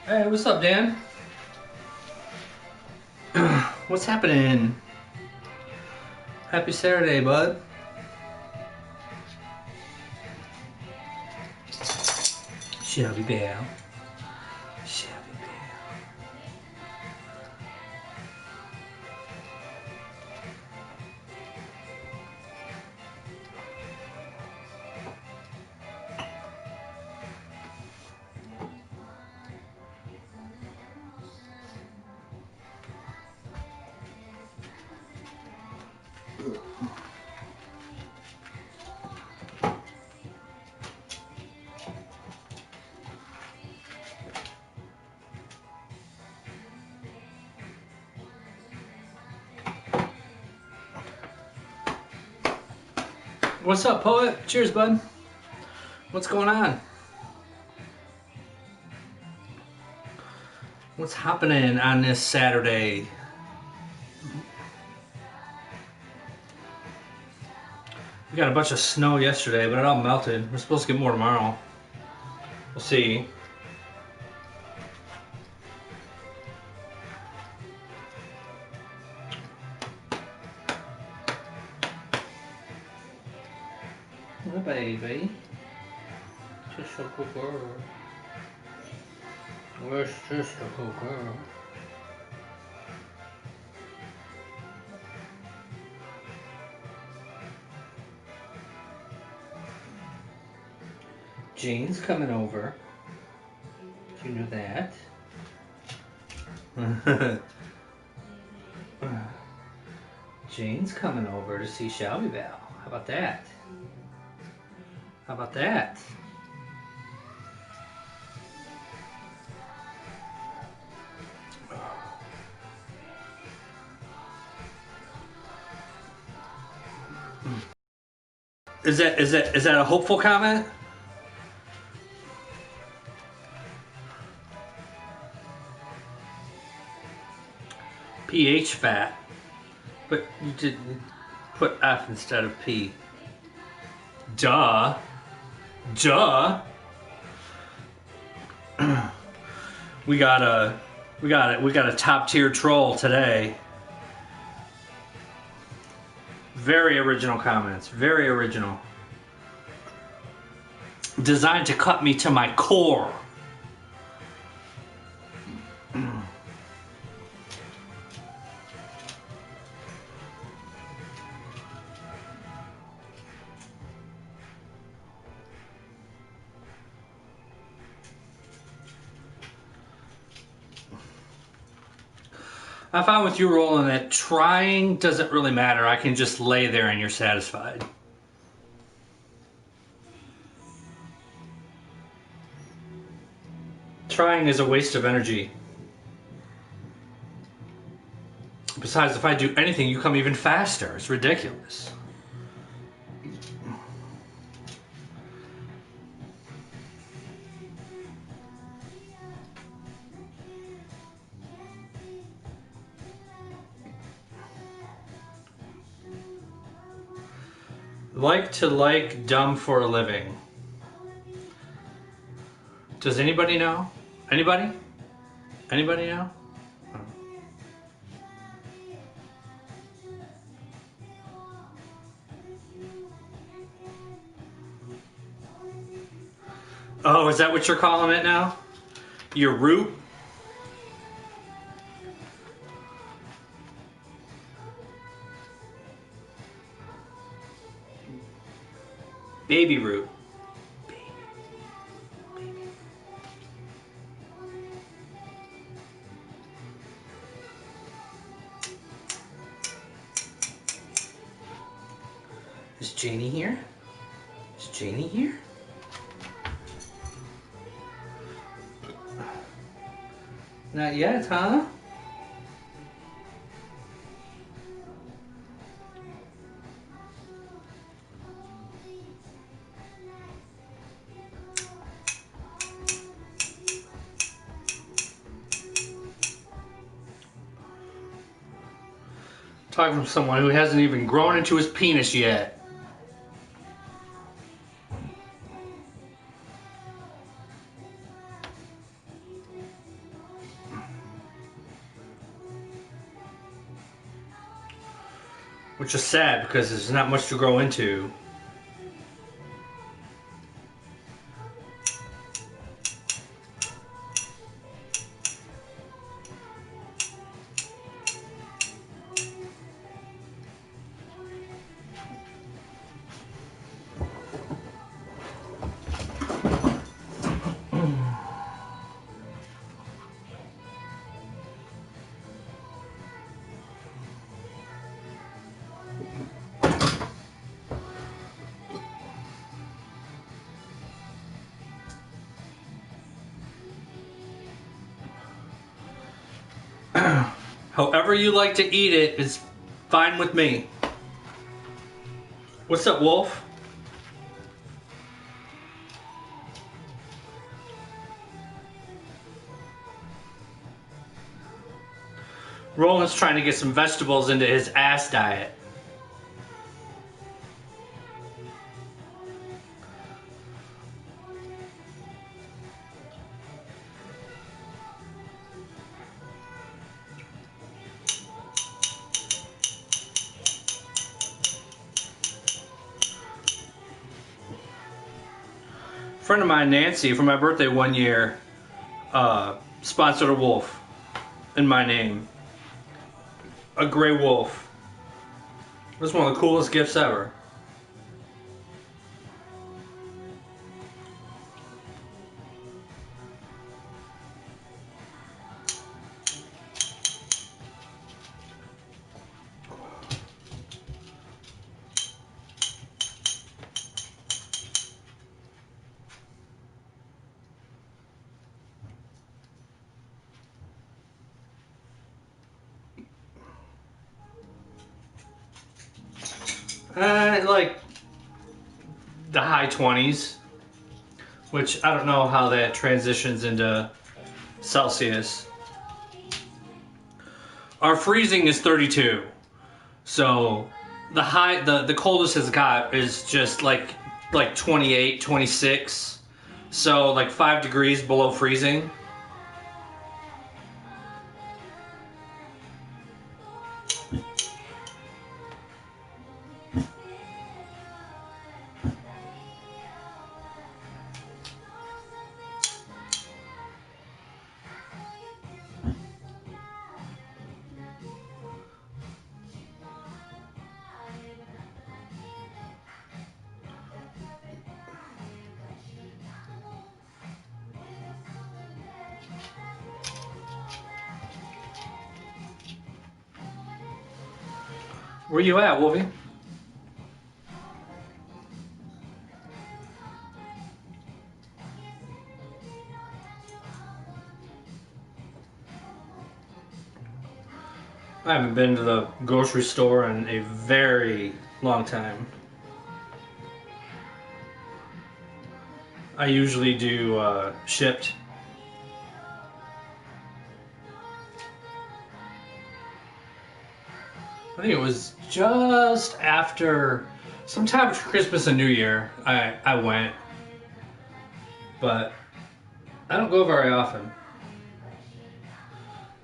Hey, what's up, Dan? What's happening? Happy Saturday, bud. Shelby Bell. Shelby Bell. What's up, poet? Cheers, bud. What's going on? What's happening on this Saturday? We got a bunch of snow yesterday, but it all melted. We're supposed to get more tomorrow. We'll see. Oh, baby. Just a good girl. Where's just a good girl? Jane's coming over. You knew that. Jane's coming over to see Shelby Bell. How about that? How about that? Is that a hopeful comment? pH fat, but you didn't put F instead of P. Duh. Duh. we got a top tier troll today. Very original comments. Very original. Designed to cut me to my core. I found with you rolling that trying doesn't really matter. I can just lay there and you're satisfied. Trying is a waste of energy. Besides, if I do anything, you come even faster. It's ridiculous. Like to like dumb for a living. Does anybody know? Anybody? Anybody know? Oh, is that what you're calling it now? Your root? Baby root. Is Janie here? Is Janie here? Not yet, huh? Talking from someone who hasn't even grown into his penis yet. Which is sad because there's not much to grow into. However you like to eat it is fine with me. What's up, Wolf? Roland's trying to get some vegetables into his ass diet. A friend of mine, Nancy, for my birthday one year, sponsored a wolf in my name. A gray wolf. It was one of the coolest gifts ever. Like the high 20s, which I don't know how that transitions into Celsius. Our freezing is 32, so the coldest it's got is just like 28, 26, so like 5 degrees below freezing. Where you at, Wolfie? I haven't been to the grocery store in a very long time. I usually do shipped. I think it was just after, sometime after Christmas and New Year, I went. But I don't go very often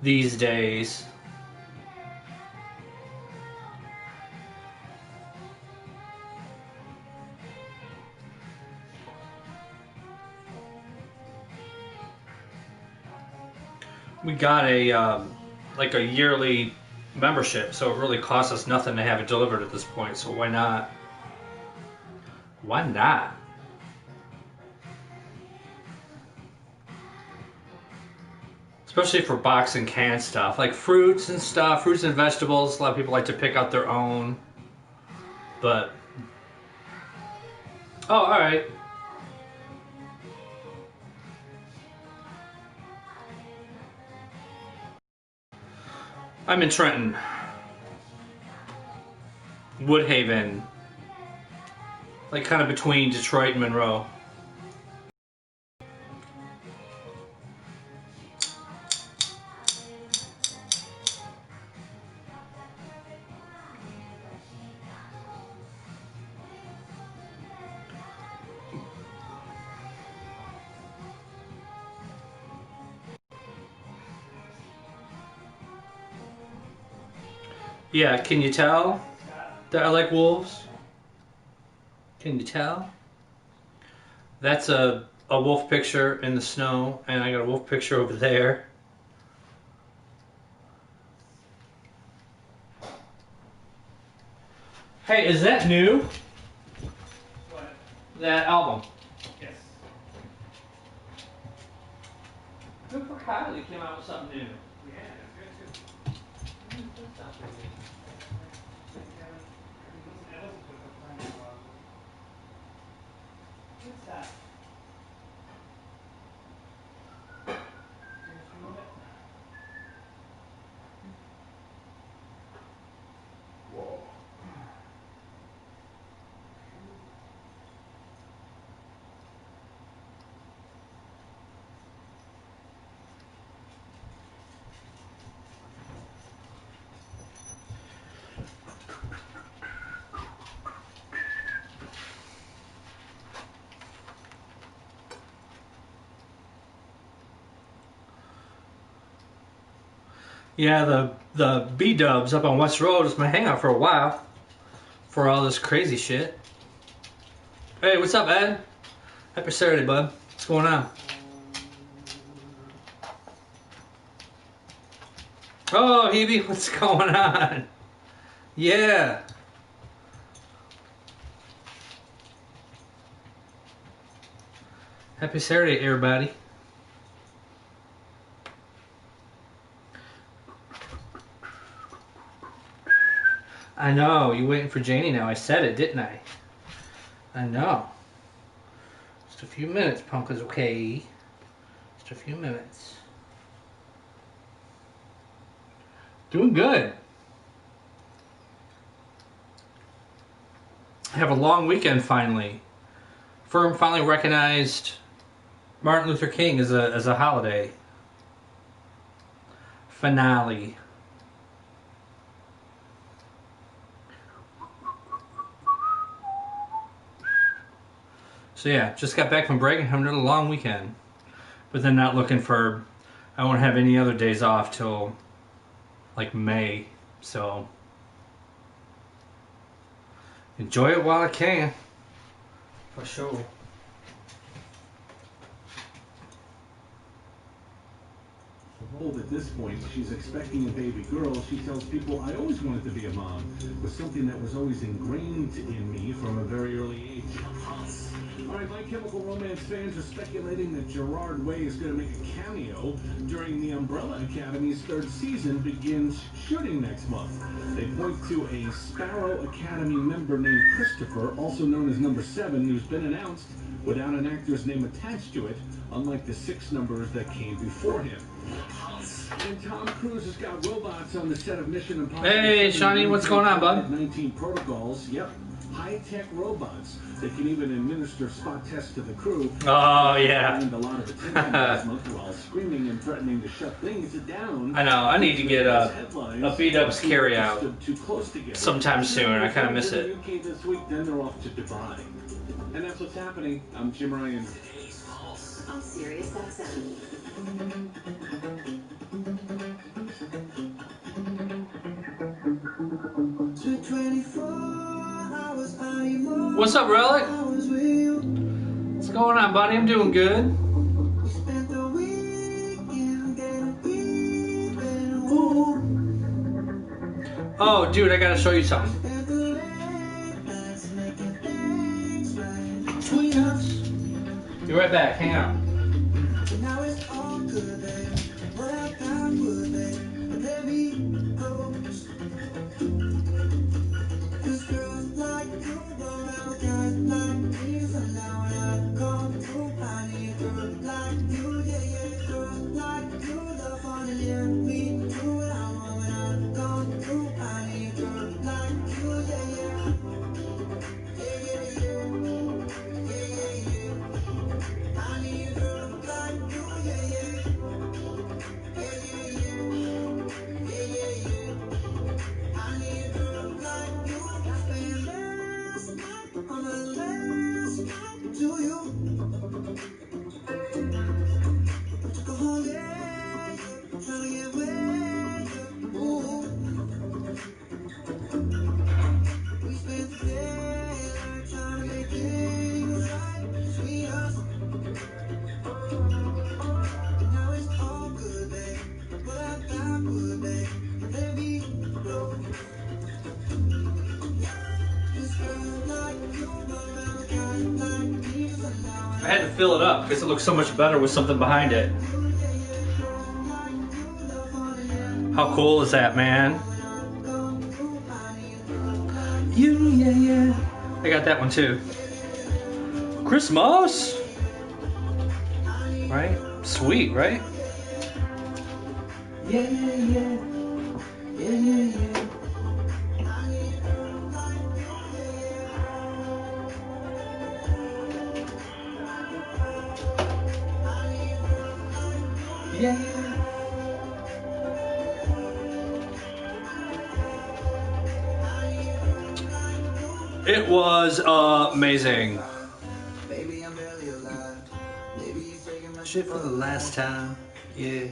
these days. We got a like a yearly membership, so it really costs us nothing to have it delivered at this point. So why not? Why not? Especially for box and can stuff, like fruits and stuff, fruits and vegetables. A lot of people like to pick out their own, but oh, all right. I'm in Trenton, Woodhaven, like kind of between Detroit and Monroe. Yeah, can you tell that I like wolves? Can you tell? That's a wolf picture in the snow, and I got a wolf picture over there. Hey, is that new? What? That album? Yes. Good for Kylie, came out with something new. Yeah, that's good too. I listened to it for a while. What's that? Can you remove it? Whoa. Yeah, the B-dubs up on West Road is my hangout for a while. For all this crazy shit. Hey, what's up, Ed? Happy Saturday, bud. What's going on? Oh, Hebe, what's going on? Yeah. Happy Saturday, everybody. I know, you waiting for Janie now. I said it, didn't I? I know. Just a few minutes, Pumpkin's okay. Just a few minutes. Doing good. I have a long weekend finally. Firm finally recognized Martin Luther King as a holiday. Finale. So yeah, just got back from break and having a long weekend. But then not looking for, I won't have any other days off till like May. So enjoy it while I can. For sure. Old at this point, she's expecting a baby girl. She tells people, I always wanted to be a mom. It was something that was always ingrained in me from a very early age. All right, My Chemical Romance fans are speculating that Gerard Way is going to make a cameo during the Umbrella Academy's third season begins shooting next month. They point to a Sparrow Academy member named Christopher, also known as Number 7, who's been announced without an actor's name attached to it, unlike the 6 numbers that came before him. And Tom Cruise has got robots on the set of Mission Impossible. Hey, Shawnee, what's going on, bud? 19 protocols. Yep, high-tech robots. They can even administer spot tests to the crew. Oh yeah. And a lot of attention last month while screaming and threatening to shut things down. I know. I need to get a B-dubs carry out sometime soon. I kind of miss it. UK this week, then they're off to Dubai. And that's what's happening. I'm Jim Ryan. On Sirius XM. What's up, Relic? What's going on, buddy? I'm doing good. Oh, dude, I gotta show you something. Be right back. Hang out. I had to fill it up because it looks so much better with something behind it. How cool is that, man? Yeah. I got that one too. Christmas! Right? Sweet, right? Yeah. It was amazing. Shit for the last time. Yeah.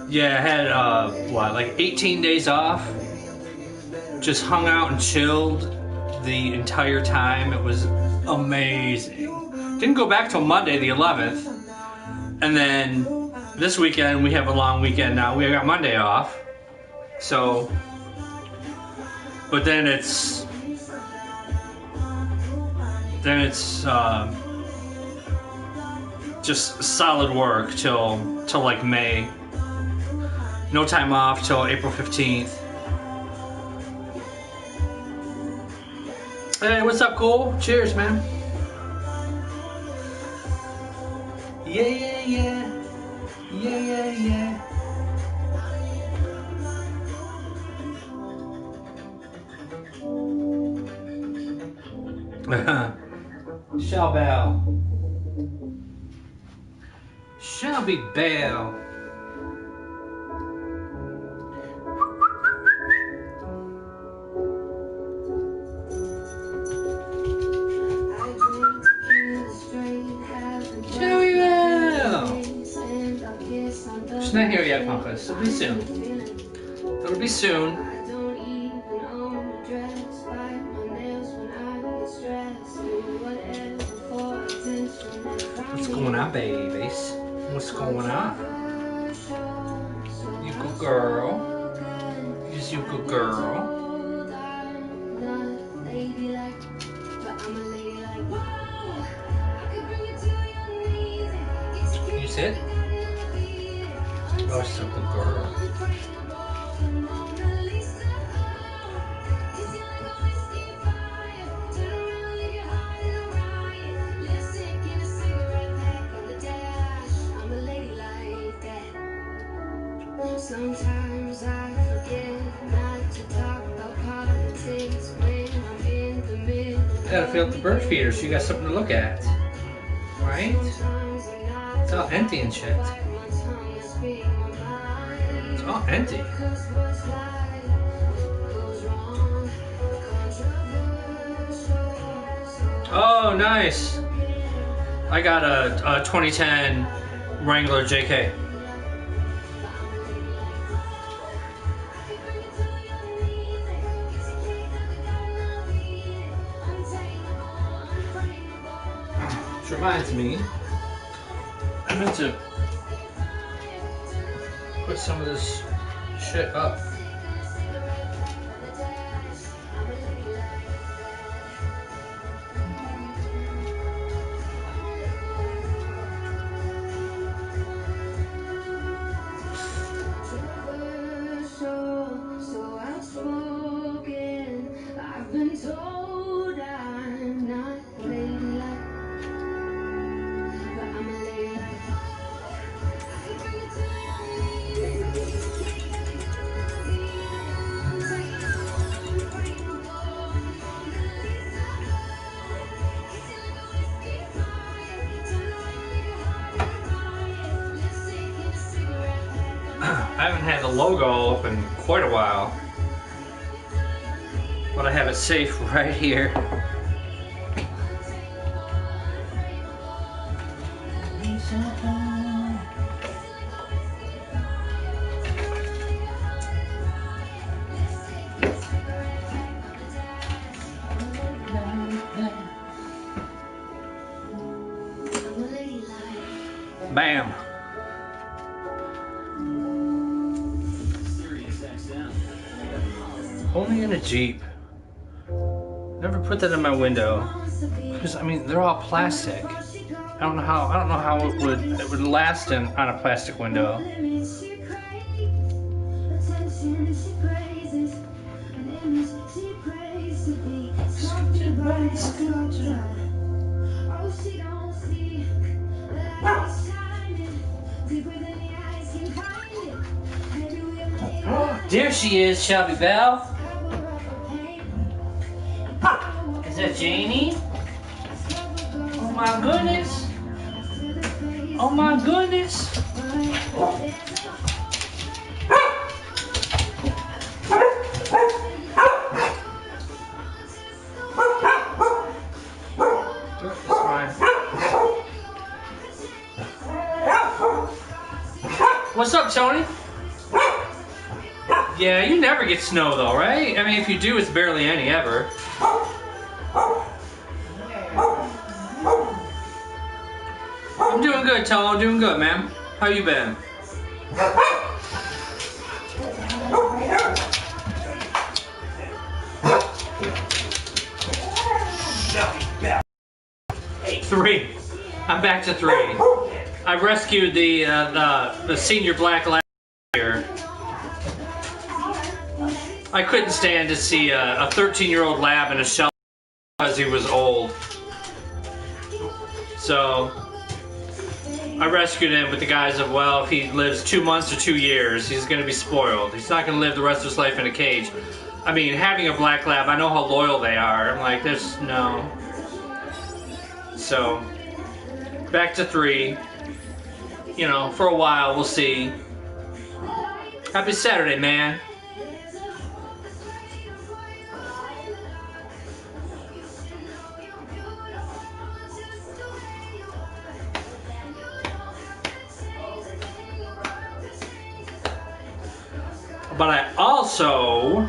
Yeah, I had like 18 days off. Just hung out and chilled the entire time. It was amazing. Didn't go back till Monday the 11th. And then this weekend we have a long weekend now. We got Monday off. So, but then it's just solid work till like May. No time off till April 15th. Hey, what's up, Cole? Cheers, man. Yeah. Shelby Bell. Shelby Bell. She's not here yet, Pampas. It'll be soon. It'll be soon. What's going on, babies? What's going on? You good girl. Yes, you good girl. You sit? Oh, she's a good girl. Sometimes I forget not to talk about politics when I'm in the middle. Gotta fill up the bird feeder so you got something to look at. Right? It's all empty and shit. It's all empty. Oh, nice. I got a 2010 Wrangler JK. Which reminds me, I meant to put some of this shit up. logo up in quite a while. But I have it safe right here. Bam. Only in a Jeep. Never put that in my window. Because I mean, they're all plastic. I don't know how it would last on a plastic window. There she is, Shelby Belle. Is that Janie? Oh my goodness. Oh my goodness. What's up, Tony? Yeah, you never get snow though, right? I mean, if you do, it's barely any ever. I'm doing good, Tom. I'm doing good, man. How you been? Three. I'm back to 3. I rescued the senior black lab here. I couldn't stand to see a 13-year-old lab in a shelter because he was old. So I rescued him with the guise of, well, if he lives 2 months or 2 years, he's going to be spoiled. He's not going to live the rest of his life in a cage. I mean, having a black lab, I know how loyal they are. I'm like, there's no. So back to 3. You know, for a while, we'll see. Happy Saturday, man. But I also,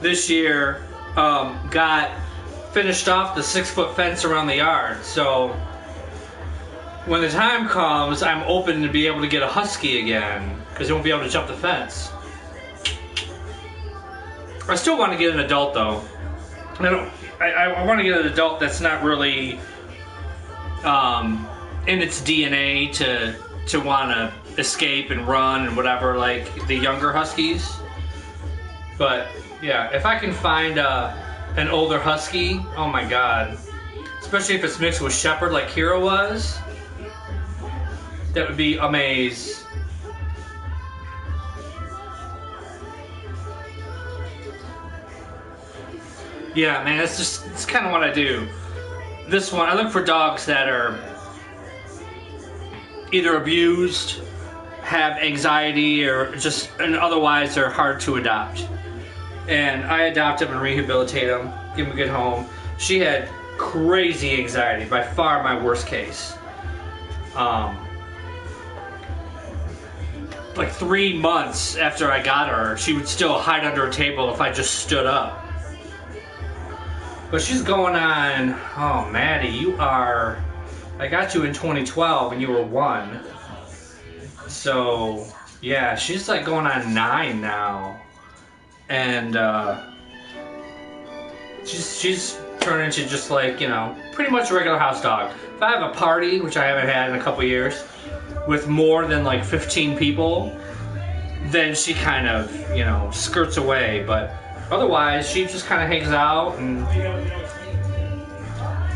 this year, got finished off the 6-foot fence around the yard. So when the time comes, I'm open to be able to get a husky again, because he won't be able to jump the fence. I still want to get an adult though. I want to get an adult that's not really in its DNA to want to escape and run and whatever, like the younger huskies. But yeah, if I can find an older husky, oh my god, especially if it's mixed with shepherd like Kira was, that would be amazing. Yeah, man, it's kind of what I do. This one, I look for dogs that are either abused, have anxiety, or just, and otherwise they're hard to adopt. And I adopt them and rehabilitate them, give them a good home. She had crazy anxiety, by far my worst case. Like 3 months after I got her, she would still hide under a table if I just stood up. But she's going on, oh Maddie, I got you in 2012 and you were 1. So, yeah, she's like going on 9 now. And she's turned into just like, you know, pretty much a regular house dog. If I have a party, which I haven't had in a couple years, with more than like 15 people, then she kind of, you know, skirts away. But otherwise, she just kind of hangs out, and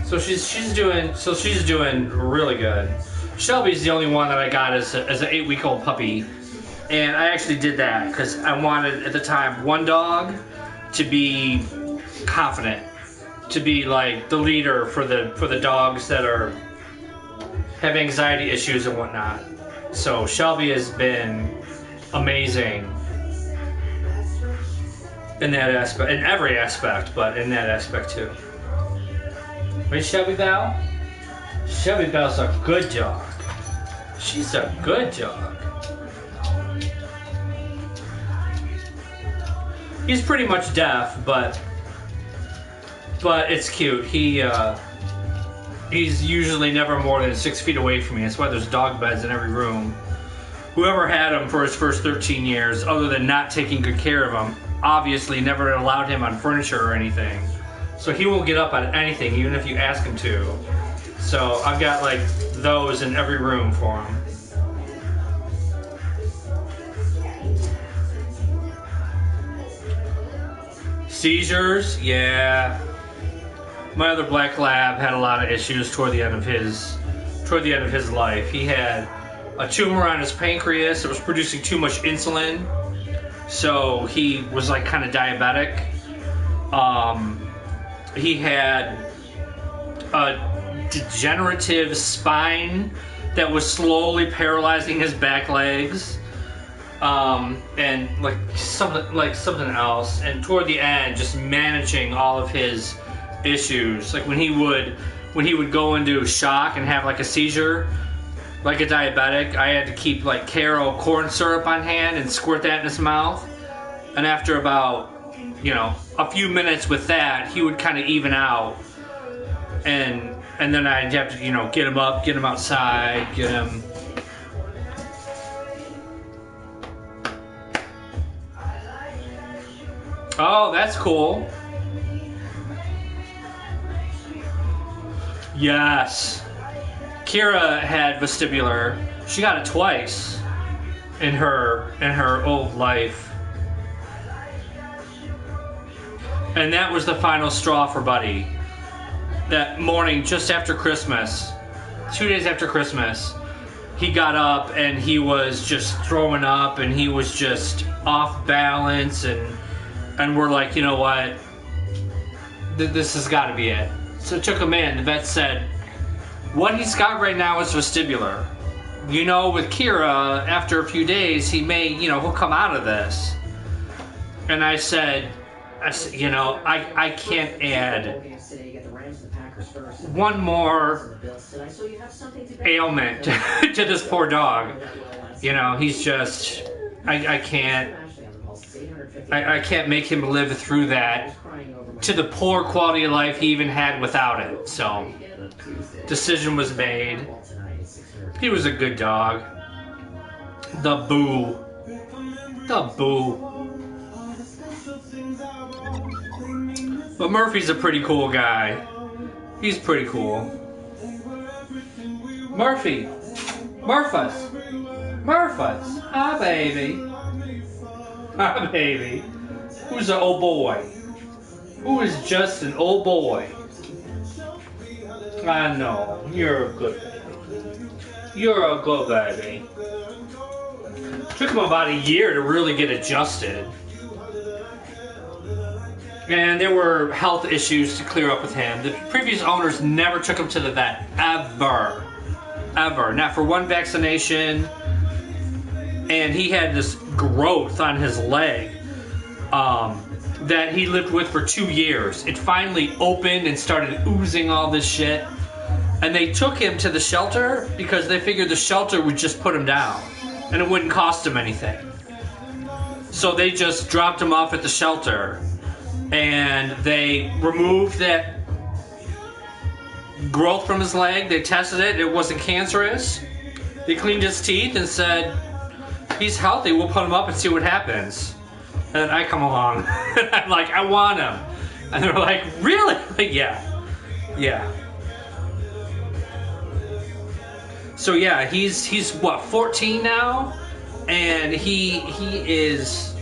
so she's doing really good. Shelby's the only one that I got as an 8-week-old puppy, and I actually did that because I wanted at the time one dog to be confident, to be like the leader for the dogs that have anxiety issues and whatnot. So Shelby has been amazing in that aspect, in every aspect, but in that aspect too. Right, Shelby Bell? Shelby Bell's a good dog. She's a good dog. He's pretty much deaf, but it's cute. He's usually never more than 6 feet away from me. That's why there's dog beds in every room. Whoever had him for his first 13 years, other than not taking good care of him, obviously never allowed him on furniture or anything. So he won't get up on anything, even if you ask him to. So I've got like those in every room for him. Seizures, yeah. My other black lab had a lot of issues toward the end of his life. He had a tumor on his pancreas that was producing too much insulin, so he was like kind of diabetic. He had a degenerative spine that was slowly paralyzing his back legs. And something else, and toward the end, just managing all of his issues. Like when he would go into shock and have like a seizure, like a diabetic, I had to keep like Caro corn syrup on hand and squirt that in his mouth. And after about, a few minutes with that, he would kind of even out. And then I'd have to, get him up, get him outside, get him. Oh, that's cool. Yes. Kira had vestibular. She got it twice in her old life. And that was the final straw for Buddy. That morning just after Christmas, 2 days after Christmas, he got up and he was just throwing up and he was just off balance, and we're like, you know what? This has got to be it. So took him in. The vet said, what he's got right now is vestibular. With Kira, after a few days, he may, he'll come out of this. And I said, I can't add one more ailment to this poor dog. He's just, I can't make him live through that to the poor quality of life he even had without it. So, decision was made. He was a good dog. The boo. But Murphy's a pretty cool guy. He's pretty cool. Murphy. Murphus. Hi, baby. Hi, baby. Who's an old boy? Who is just an old boy? I know. You're a good baby. You're a good baby. Took him about a year to really get adjusted. And there were health issues to clear up with him. The previous owners never took him to the vet. Ever. Not for one vaccination. And he had this growth on his leg that he lived with for 2 years. It finally opened and started oozing all this shit. And they took him to the shelter because they figured the shelter would just put him down. And it wouldn't cost him anything. So they just dropped him off at the shelter. And they removed that growth from his leg. They tested it. It wasn't cancerous. They cleaned his teeth and said, he's healthy. We'll put him up and see what happens. And I come along. And I'm like, I want him. And they're like, really? Like, yeah. So yeah, he's what, 14 now? And he is,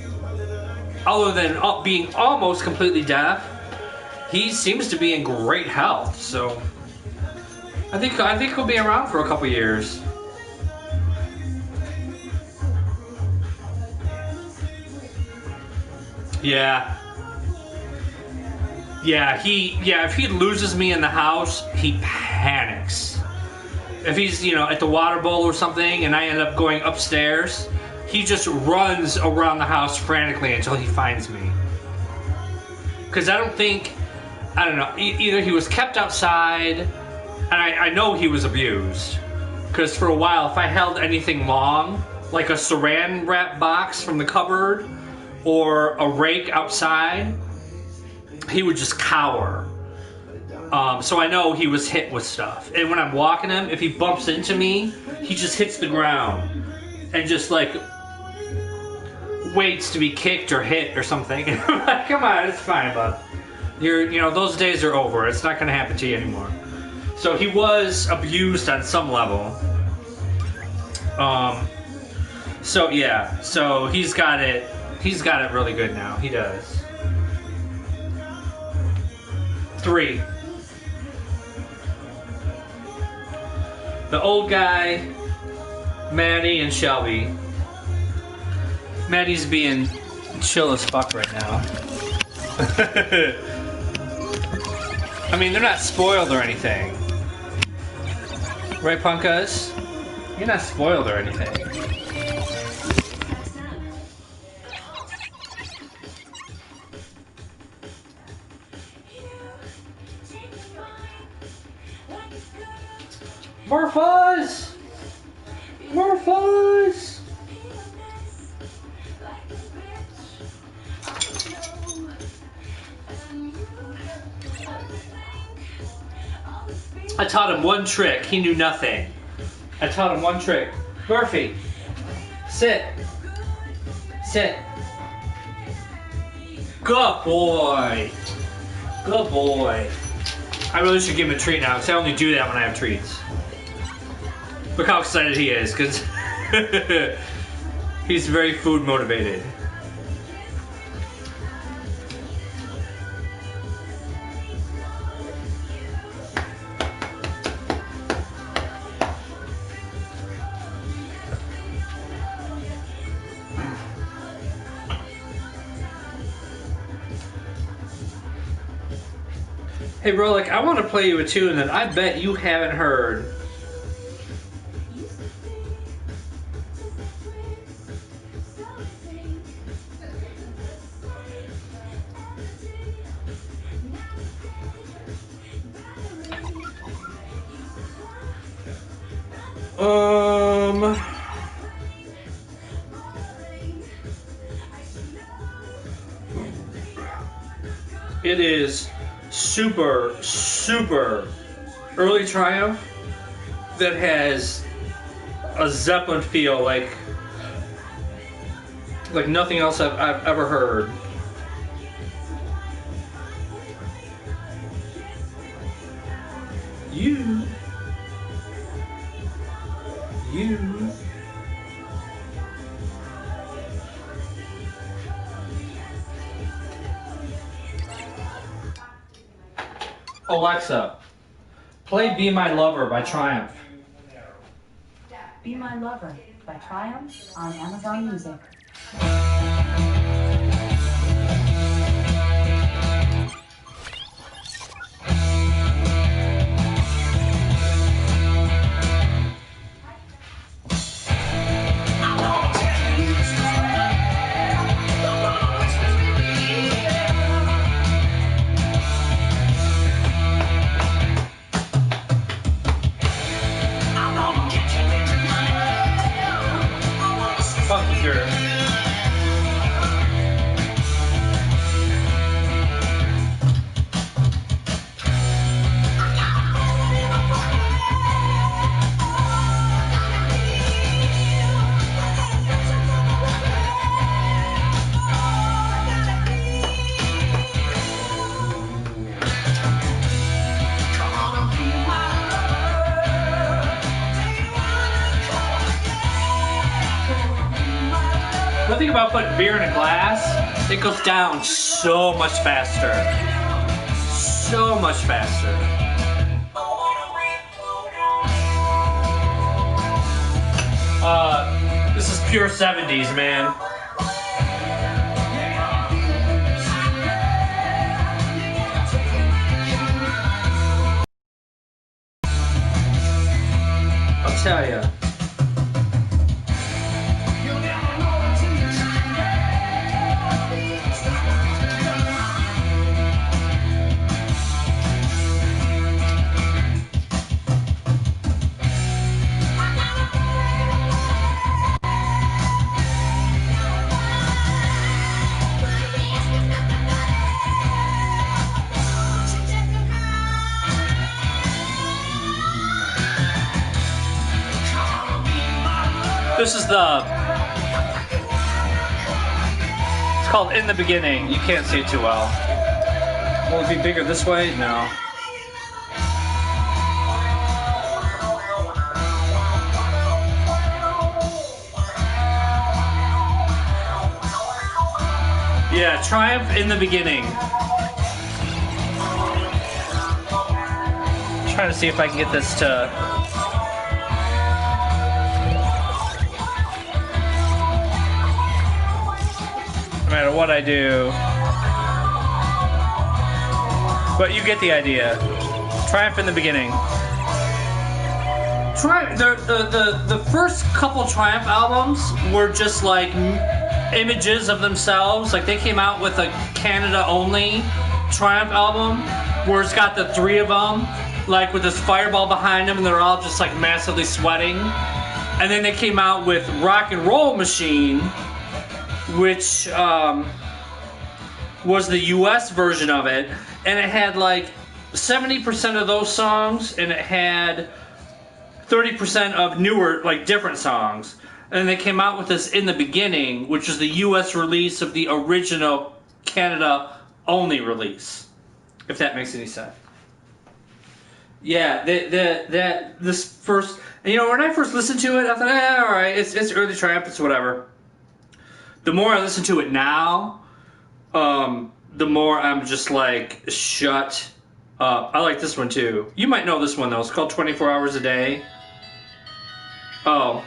other than being almost completely deaf, he seems to be in great health. So I think he'll be around for a couple years. Yeah, if he loses me in the house, he panics. If he's, at the water bowl or something and I end up going upstairs, he just runs around the house frantically until he finds me. Because I don't know, either he was kept outside, and I know he was abused. Because for a while, if I held anything long, like a saran wrap box from the cupboard, or a rake outside, he would just cower. So I know he was hit with stuff. And when I'm walking him, if he bumps into me, he just hits the ground and just like waits to be kicked or hit or something. I'm like, come on, it's fine, bud. Those days are over. It's not gonna happen to you anymore. So he was abused on some level. So yeah, so he's got it really good now. He does. 3. The old guy, Maddie, and Shelby. Maddie's being chill as fuck right now. I mean, they're not spoiled or anything. Right, Punkas? You're not spoiled or anything. More fuzz! More fuzz! I taught him one trick. He knew nothing. I taught him one trick. Murphy, sit. Sit. Good boy. Good boy. I really should give him a treat now, because I only do that when I have treats. Look how excited he is, because he's very food motivated. Hey bro, like I want to play you a tune that I bet you haven't heard. It is super, super early Triumph that has a Zeppelin feel like nothing else I've ever heard. You. Alexa, play Be My Lover by Triumph. Be My Lover by Triumph on Amazon Music. The thing about putting beer in a glass, it goes down so much faster. So much faster. This is pure 70s, man. I'll tell ya. this is the. It's called In the Beginning. You can't see it too well. Will it be bigger this way? No. Yeah, Triumph In the Beginning. Trying to see if I can get this to. No matter what I do. But you get the idea. Triumph In the Beginning. The first couple Triumph albums were just like images of themselves. Like they came out with a Canada only Triumph album where it's got the three of them, like with this fireball behind them, and they're all just like massively sweating. And then they came out with Rock and Roll Machine, which was the US version of it, and it had like 70% of those songs, and it had 30% of newer, like different songs. And they came out with this In the Beginning, which is the US release of the original Canada only release, if that makes any sense. Yeah, this first, you know, when I first listened to it, I thought, all right, it's early Triumph, it's whatever. The more I listen to it now, the more I'm just like, shut up. I like this one too. You might know this one though. It's called 24 Hours a Day. Oh.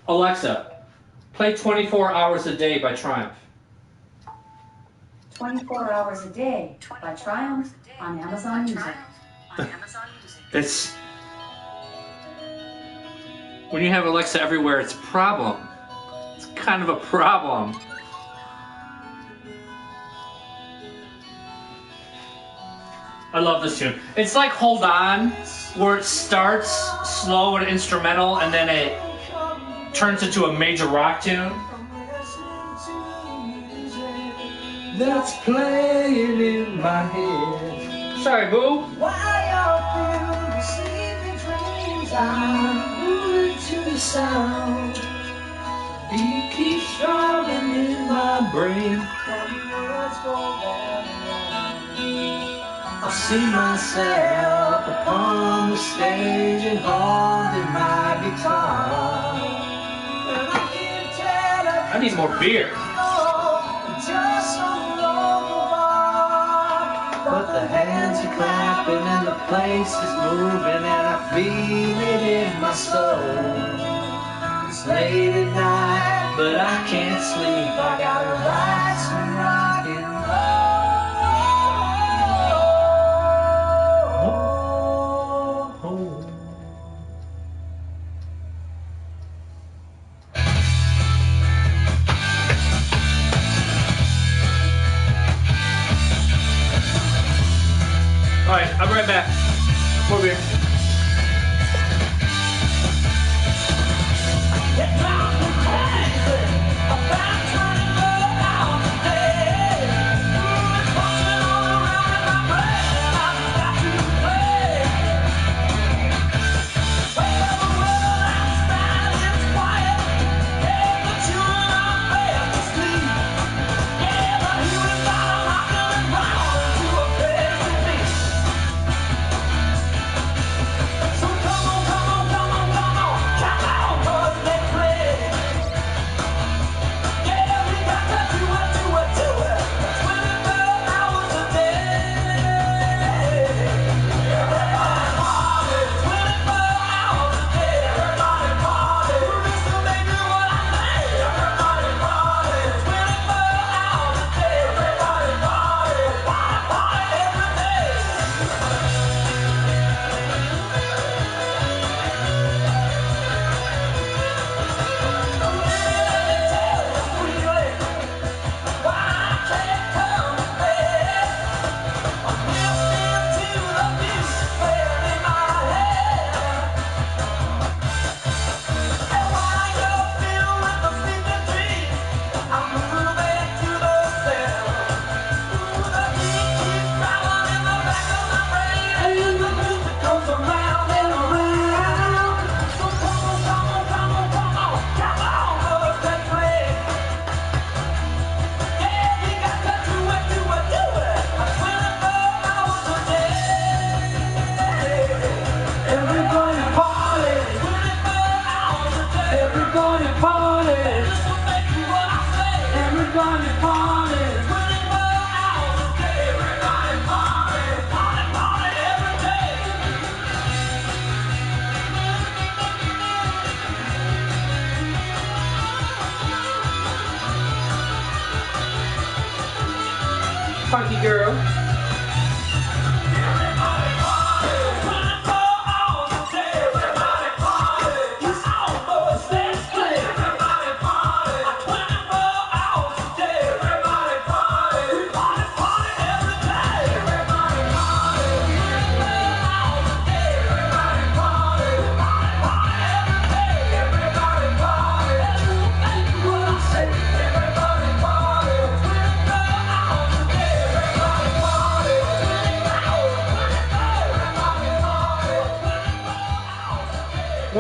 Alexa, play 24 Hours a Day by Triumph. 24 Hours a Day by Triumph on Amazon Music. It's when you have Alexa everywhere, it's a problem. It's kind of a problem. I love this tune. It's like Hold On, where it starts slow and instrumental, and then it turns into a major rock tune. That's playing in my head. Sorry, boo. To the sound, beat keeps throbbing in my brain. I see myself upon the stage and holding my guitar. I need more beer. But the hands are clapping and the place is moving and I feel it in my soul. It's late at night, but I can't sleep. I gotta write some rock and roll. Alright, I'll be right back. More beer.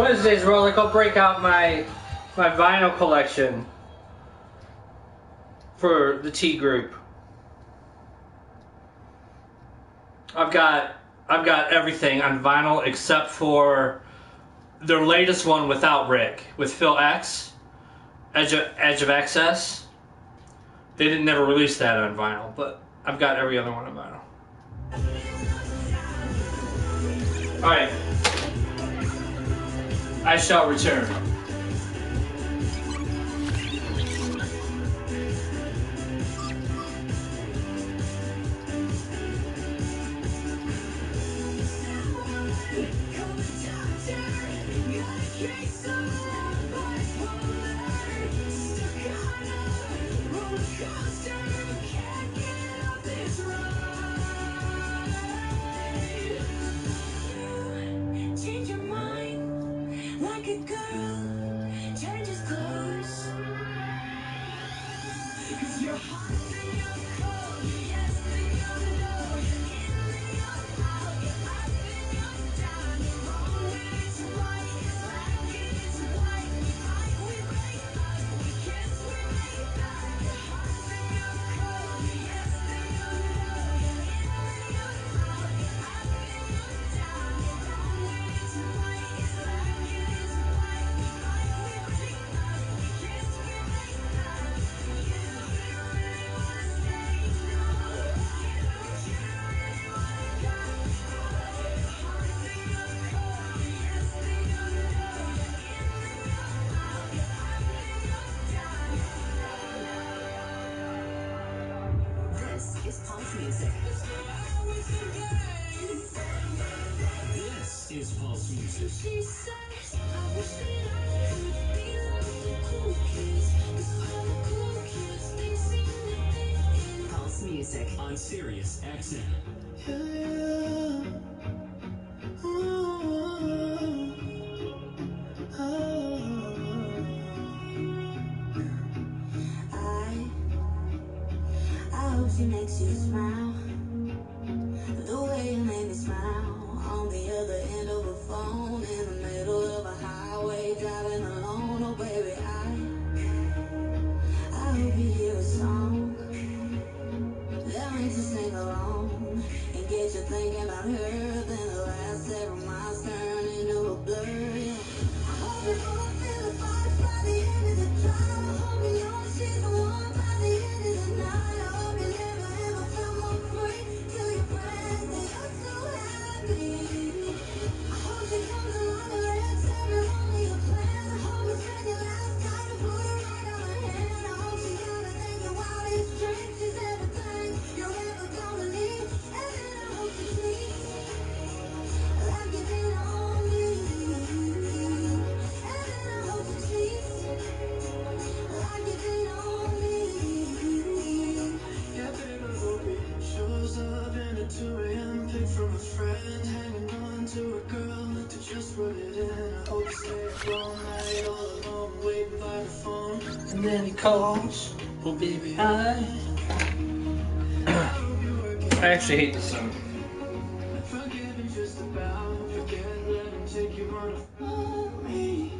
Wednesday's roll, I'll break out my vinyl collection for the T group. I've got everything on vinyl except for their latest one without Rick, with Phil X, Edge of Excess. They didn't never release that on vinyl, but I've got every other one on vinyl. Alright. I shall return. Change your mind like a girl changes clothes. 'Cause you're hot and you're cold, you're yes and you're no, you're in and you're out, you're up and you're down, you're wrong when it's right, it's black and it's white, we fight, we break up, we kiss, we make up. You're hot and you're cold, you're yes and you're no, you're in and you're out, you're up and you're down, you're wrong when it's right, it's black and it's white, we fight, we break up, we kiss, we make up. This is Pulse Music. This is Pulse Music. She says, I wish that I could be like the cool kids, 'cause all the cool kids, they seem to think Pulse Music. On Sirius XM. I hope she makes you smile the way you made me smile on the other end of a phone in the middle of a highway driving alone. Oh baby, I hope you hear a song that makes you sing along and get you thinking about her. Then the last several miles turn into a blur. Yeah. I hope you both feel the vibes by the end of the drive. I hope you know she's the one by the end of the night. I hope you never ever felt more free till your friends say you're so happy. I hope she comes along and lets everyone be a plan. I hope you spend your last night and put her right on her hand. I hope she's gonna take your wildest dreams. She's everything you're ever gonna need. And then I hope she sleeps like you did on me. And then I hope she sleeps like you did on me. Yeah, baby, hope he shows up in a 2 a.m. pic from a friend, hanging on to a girl to just rub it in. I hope you stay up all night, all alone, waiting by the phone. And then he calls. Well, baby, I hope you work it. I actually hate this song. Forgive just about. Forget, let him take you on a movie.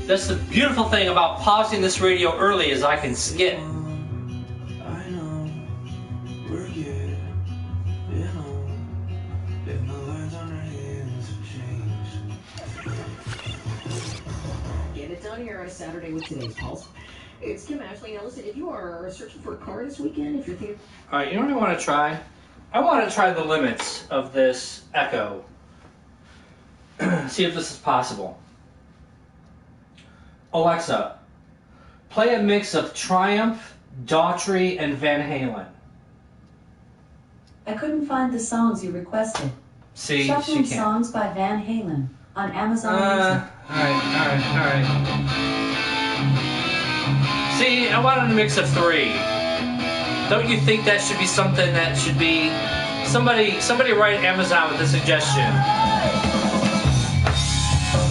That's the beautiful thing about pausing this radio early is I can skip. I know we're good, you know, if the lines on our hands have changed. Get it done here on a Saturday with today's Pulse. It's Kim Ashley. Now listen, if you are searching for a car this weekend, if you're thinking... Alright, you know what I want to try? I want to try the limits of this Echo. See if this is possible. Alexa, play a mix of Triumph, Daughtry, and Van Halen. I couldn't find the songs you requested. See, she Shuffling can't. songs by Van Halen on Amazon Music. Alright. See, I wanted a mix of 3. Don't you think that should be something that should be... Somebody write Amazon with a suggestion.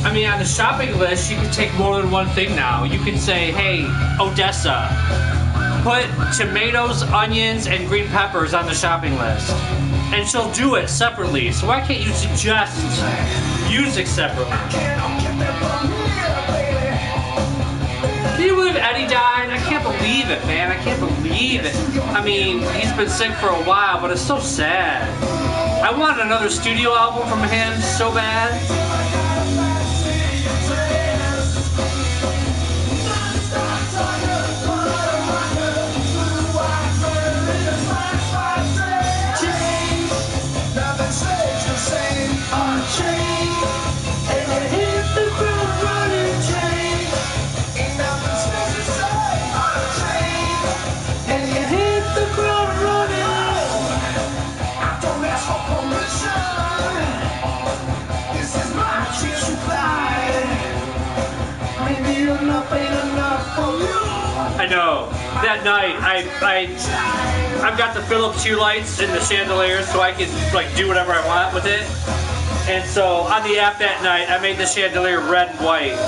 I mean, on the shopping list, you can take more than one thing now. You can say, hey, Odessa, put tomatoes, onions, and green peppers on the shopping list. And she'll do it separately. So why can't you suggest music separately? Can you believe Eddie died? I can't believe it, man. I can't believe it. I mean, he's been sick for a while, but it's so sad. I want another studio album from him so bad. I know. That night, I've got the Philips Hue lights and the chandeliers, so I can like do whatever I want with it. And so on the app that night, I made the chandelier red and white.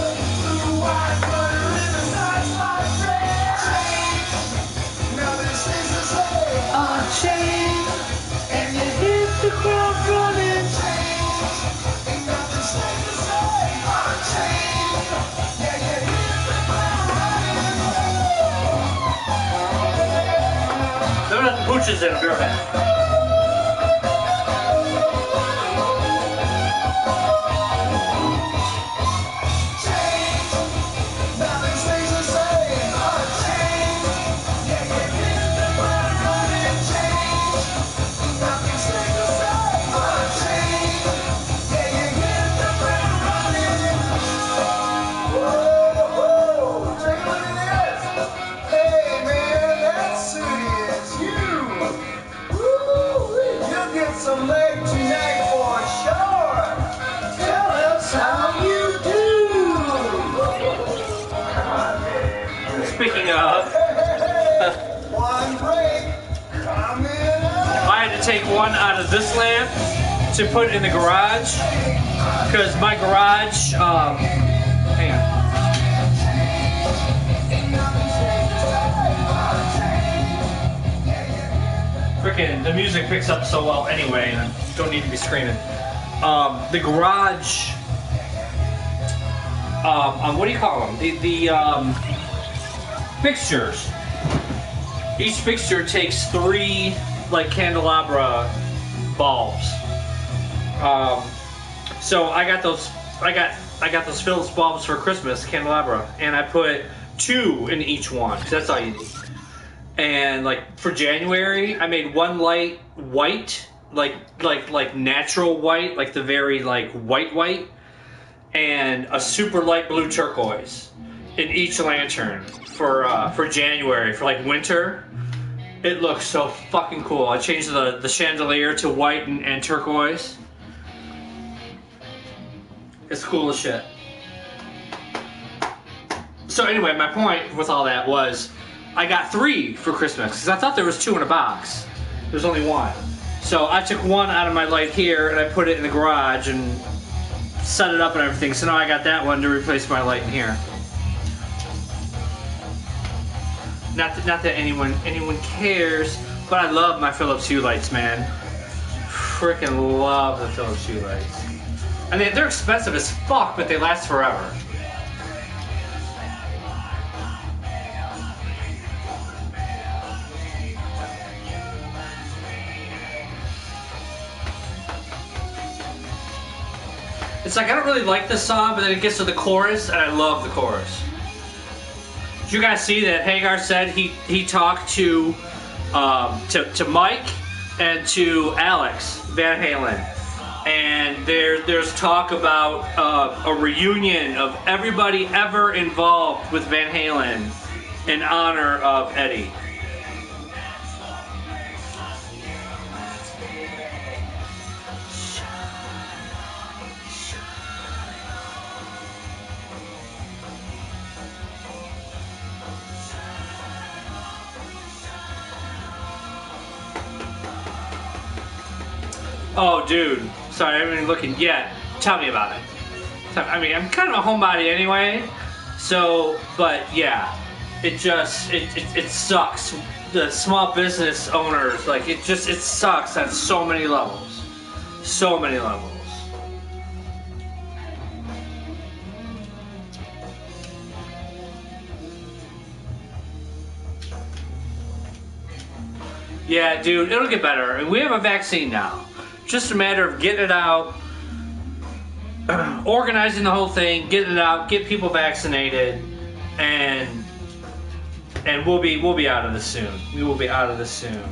They're not the pooches in a beer bag. Some leg tonight for sure. Tell us how you do. Speaking of, One break coming up. I had to take one out of this lamp to put in the garage because my garage, hang on. Freaking, the music picks up so well anyway, and I don't need to be screaming. The garage, what do you call them? The fixtures. Each fixture takes 3 like candelabra bulbs. So I got those Philips bulbs for Christmas, candelabra, and I put 2 in each one because that's all you need. And like for January, I made one light white, like natural white, like the very like white, and a super light blue turquoise in each lantern for January, for like winter. It looks so fucking cool. I changed the chandelier to white and turquoise. It's cool as shit. So anyway, my point with all that was I got 3 for Christmas because I thought there was 2 in a box. There's only 1. So I took 1 out of my light here and I put it in the garage and set it up and everything. So now I got that one to replace my light in here. Not that anyone cares, but I love my Philips Hue lights, man. Freaking love the Philips Hue lights. I mean, they're expensive as fuck, but they last forever. It's like I don't really like this song, but then it gets to the chorus, and I love the chorus. Did you guys see that Hagar said he talked to Mike and to Alex Van Halen, and there's talk about a reunion of everybody ever involved with Van Halen in honor of Eddie. Oh, dude. Sorry, I haven't even looking yet. Tell me about it. I mean, I'm kind of a homebody anyway, so, but yeah, it sucks. The small business owners, like, it sucks on so many levels. So many levels. Yeah, dude, it'll get better. We have a vaccine now. Just a matter of getting it out, organizing the whole thing, getting it out, get people vaccinated, and we'll be out of this soon. We will be out of this soon.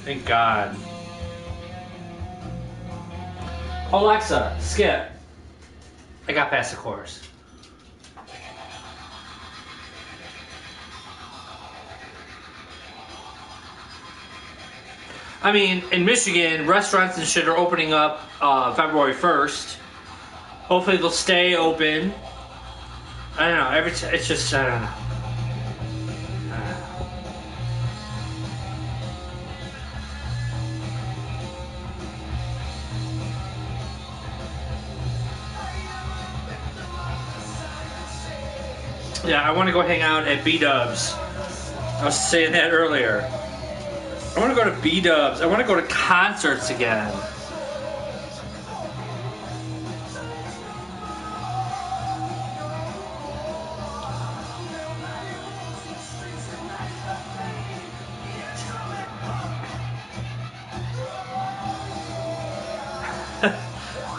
Thank God. Alexa, skip. I got past the chorus. I mean, in Michigan, restaurants and shit are opening up February 1st. Hopefully they'll stay open. I don't know. It's just, I don't know. Yeah, I want to go hang out at B-Dubs. I was saying that earlier. I want to go to B-Dubs. I want to go to concerts again.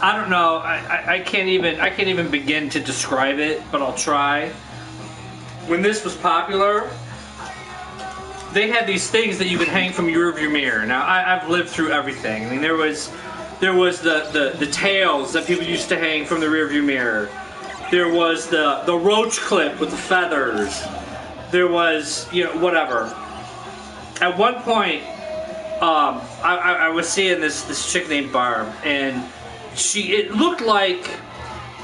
I don't know. I can't even begin to describe it, but I'll try. When this was popular, they had these things that you could hang from your rearview mirror. Now I've lived through everything. I mean, there was the tails that people used to hang from the rearview mirror. There was the roach clip with the feathers. There was, you know, whatever. At one point, I was seeing this chick named Barb, and it looked like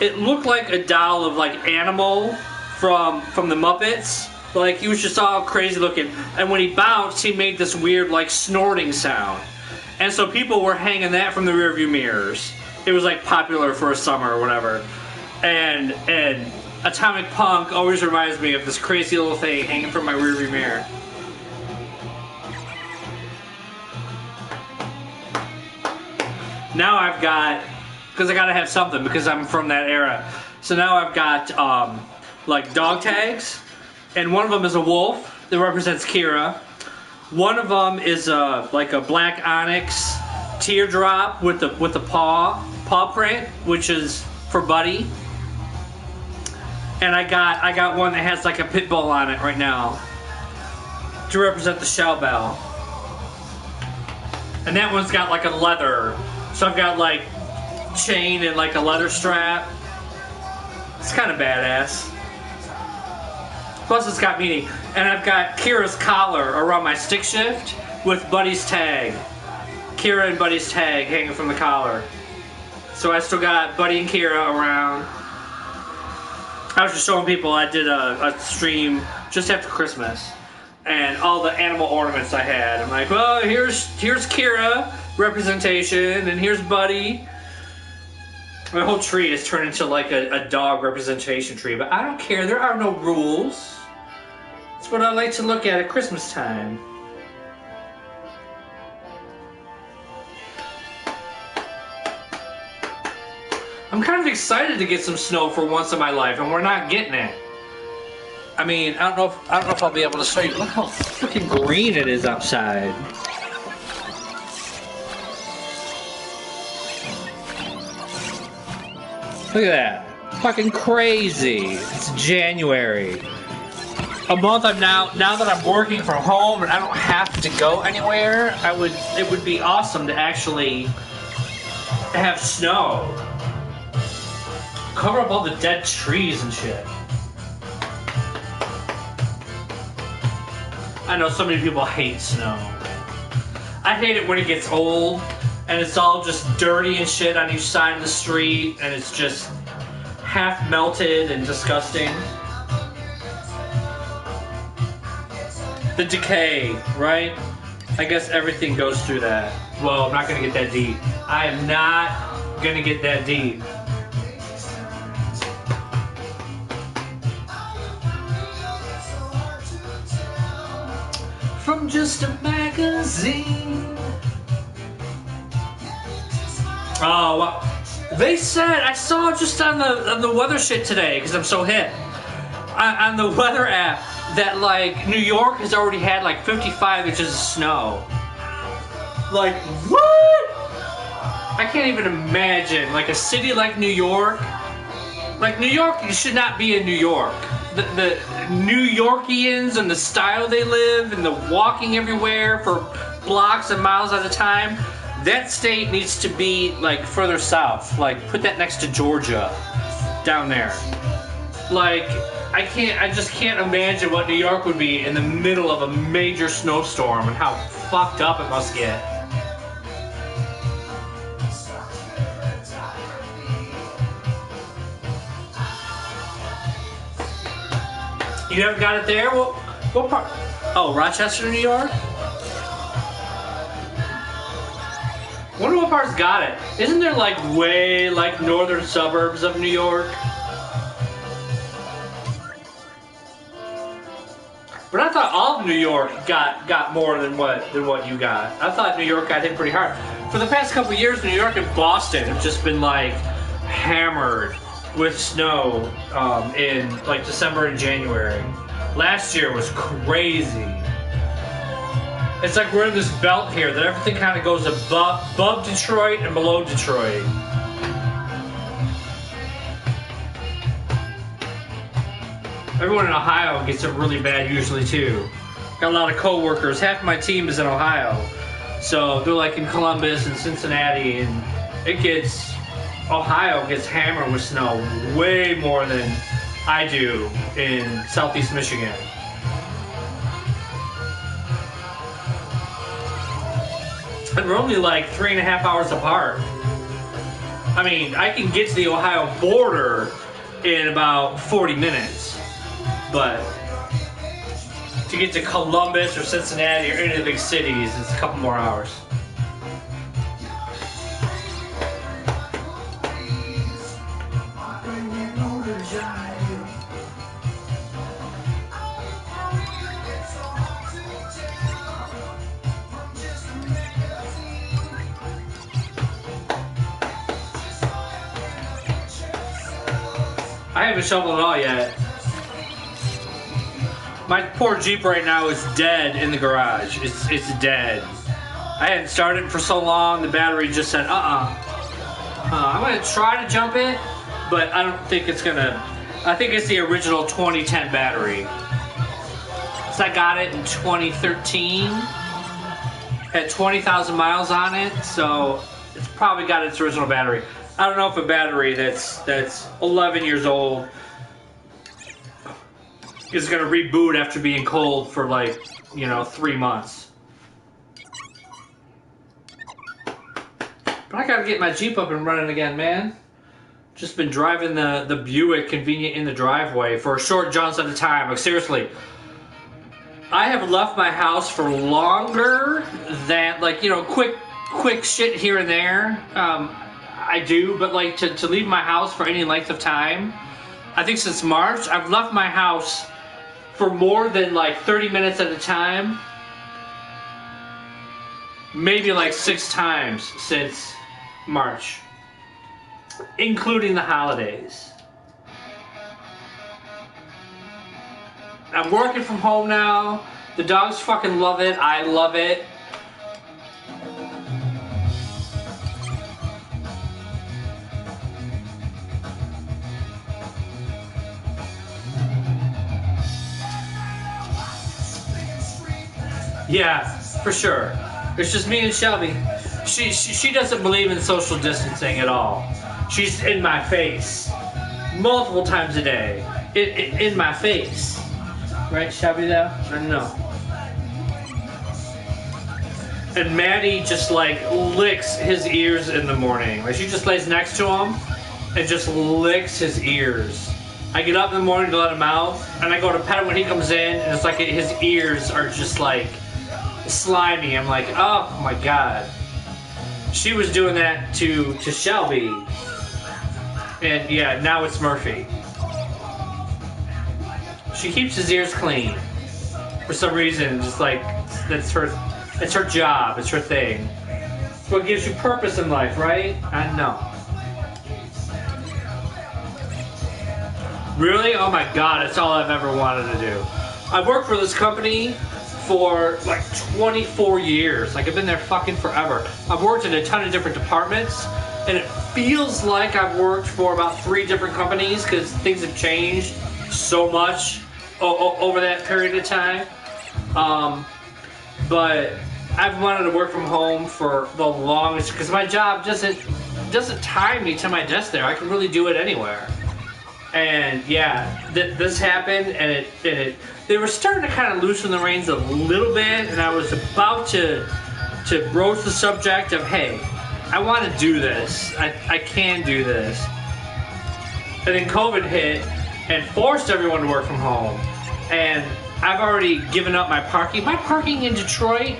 a doll of like Animal from the Muppets. Like, he was just all crazy looking, and when he bounced, he made this weird like snorting sound, and so people were hanging that from the rearview mirrors. It was like popular for a summer or whatever, and Atomic Punk always reminds me of this crazy little thing hanging from my rearview mirror. Now I've got, because I gotta have something because I'm from that era. So now I've got like dog tags, and one of them is a wolf that represents Kira. One of them is like a black onyx teardrop with the paw print, which is for Buddy. And I got one that has like a pit bull on it right now to represent the Shell Bell. And that one's got like a leather. So I've got like chain and like a leather strap. It's kind of badass. Plus it's got meaning. And I've got Kira's collar around my stick shift with Buddy's tag. Kira and Buddy's tag hanging from the collar. So I still got Buddy and Kira around. I was just showing people, I did a stream just after Christmas, and all the animal ornaments I had. I'm like, well, here's Kira representation, and here's Buddy. My whole tree has turned into like a dog representation tree, but I don't care. There are no rules. It's what I like to look at Christmas time. I'm kind of excited to get some snow for once in my life, and we're not getting it. I mean, I don't know if I'll be able to show you. Look how freaking green it is outside. Look at that. Fucking crazy. It's January. A month now that I'm working from home and I don't have to go anywhere, it would be awesome to actually have snow. Cover up all the dead trees and shit. I know so many people hate snow. I hate it when it gets old and it's all just dirty and shit on each side of the street and it's just half melted and disgusting. The decay, right? I guess everything goes through that. Well, I'm not gonna get that deep. I am not gonna get that deep. From just a magazine. Oh, well, they said, I saw just on the weather shit today, because I'm so hip. On the weather app, that like New York has already had like 55 inches of snow. Like, what? I can't even imagine like a city like New York. Like New York, you should not be in New York. The New Yorkians and the style they live and the walking everywhere for blocks and miles at a time. That state needs to be like further south. Like put that next to Georgia, down there. Like I just can't imagine what New York would be in the middle of a major snowstorm and how fucked up it must get. You never got it there? What part? Oh, Rochester, New York? Wonder what part's got it. Isn't there like way like northern suburbs of New York? But I thought all of New York got more than what you got. I thought New York got hit pretty hard. For the past couple of years, New York and Boston have just been like hammered with snow in like December and January. Last year was crazy. It's like we're in this belt here that everything kind of goes above Detroit and below Detroit. Everyone in Ohio gets it really bad usually too. Got a lot of co-workers. Half of my team is in Ohio. So they're like in Columbus and Cincinnati, and Ohio gets hammered with snow way more than I do in Southeast Michigan. And we're only like 3.5 hours apart. I mean, I can get to the Ohio border in about 40 minutes. But to get to Columbus or Cincinnati or any of the big cities, it's a couple more hours. I haven't shoveled it all yet. My poor Jeep right now is dead in the garage. It's dead. I hadn't started for so long, the battery just said, I'm gonna try to jump it, but I don't think it's gonna. I think it's the original 2010 battery. So I got it in 2013. Had 20,000 miles on it, so it's probably got its original battery. I don't know if a battery that's 11 years old is gonna reboot after being cold for like, 3 months. But I gotta get my Jeep up and running again, man. Just been driving the Buick convenient in the driveway for short jaunts at a time. Like seriously, I have left my house for longer than quick shit here and there. I do, but like to leave my house for any length of time, I think since March, I've left my house for more than like 30 minutes at a time. Maybe like 6 times since March, including the holidays. I'm working from home now. The dogs fucking love it. I love it. Yeah, for sure. It's just me and Shelby. She doesn't believe in social distancing at all. She's in my face multiple times a day. In my face. Right, Shelby, though? I don't know. And Maddie just like licks his ears in the morning. Like she just lays next to him and just licks his ears. I get up in the morning to let him out, and I go to pet him when he comes in, and it's like his ears are just like slimy. I'm like, oh my god. She was doing that to Shelby, and yeah, now it's Murphy. She keeps his ears clean for some reason. Just like it's her job. It's her thing. It's what gives you purpose in life, right? I know. Really? Oh my god, it's all I've ever wanted to do. I've worked for this company for like 24 years. Like I've been there fucking forever. I've worked in a ton of different departments, and it feels like I've worked for about 3 different companies because things have changed so much over that period of time. But I've wanted to work from home for the longest because my job doesn't tie me to my desk there. I can really do it anywhere. And yeah, this happened, and they were starting to kind of loosen the reins a little bit, and I was about to broach the subject of, hey, I want to do this. I can do this. And then COVID hit and forced everyone to work from home. And I've already given up my parking. My parking in Detroit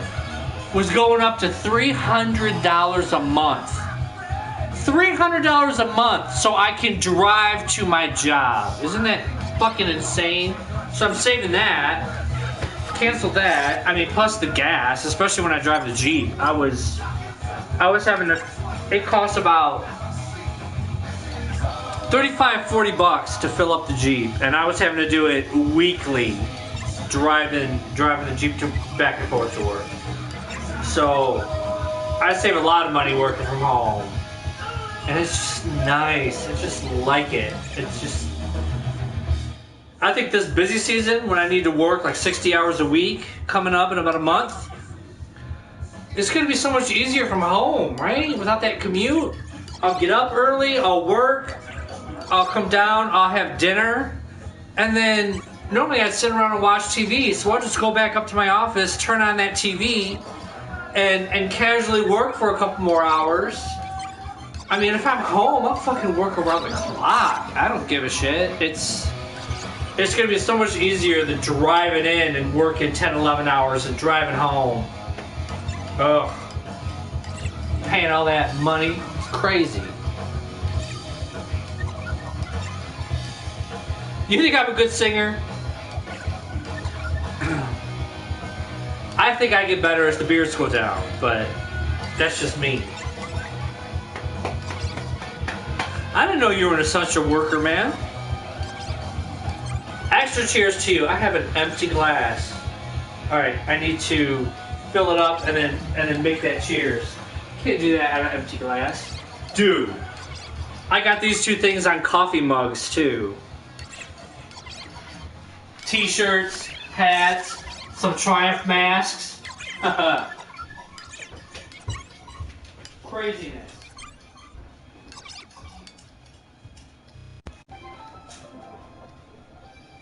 was going up to $300 a month. $300 a month so I can drive to my job. Isn't that fucking insane? So I'm saving that. Cancel that. I mean, plus the gas, especially when I drive the Jeep. I was having to, it costs about $35-40 to fill up the Jeep, and I was having to do it weekly, driving the Jeep back and forth to work. So I save a lot of money working from home. And it's just nice. I just like it. It's just... I think this busy season, when I need to work like 60 hours a week, coming up in about a month, it's going to be so much easier from home, right? Without that commute. I'll get up early, I'll work, I'll come down, I'll have dinner, and then normally I'd sit around and watch TV, so I'll just go back up to my office, turn on that TV, and casually work for a couple more hours. I mean, if I'm home, I'll fucking work around the clock. I don't give a shit. It's gonna be so much easier than driving in and working 10, 11 hours and driving home. Ugh. Paying all that money. It's crazy. You think I'm a good singer? I think I get better as the beers go down, but that's just me. I didn't know you were an essential worker, man. Extra cheers to you. I have an empty glass. All right, I need to fill it up and then make that cheers. Can't do that out of an empty glass, dude. I got these 2 things on coffee mugs too. T-shirts, hats, some Triumph masks. Craziness.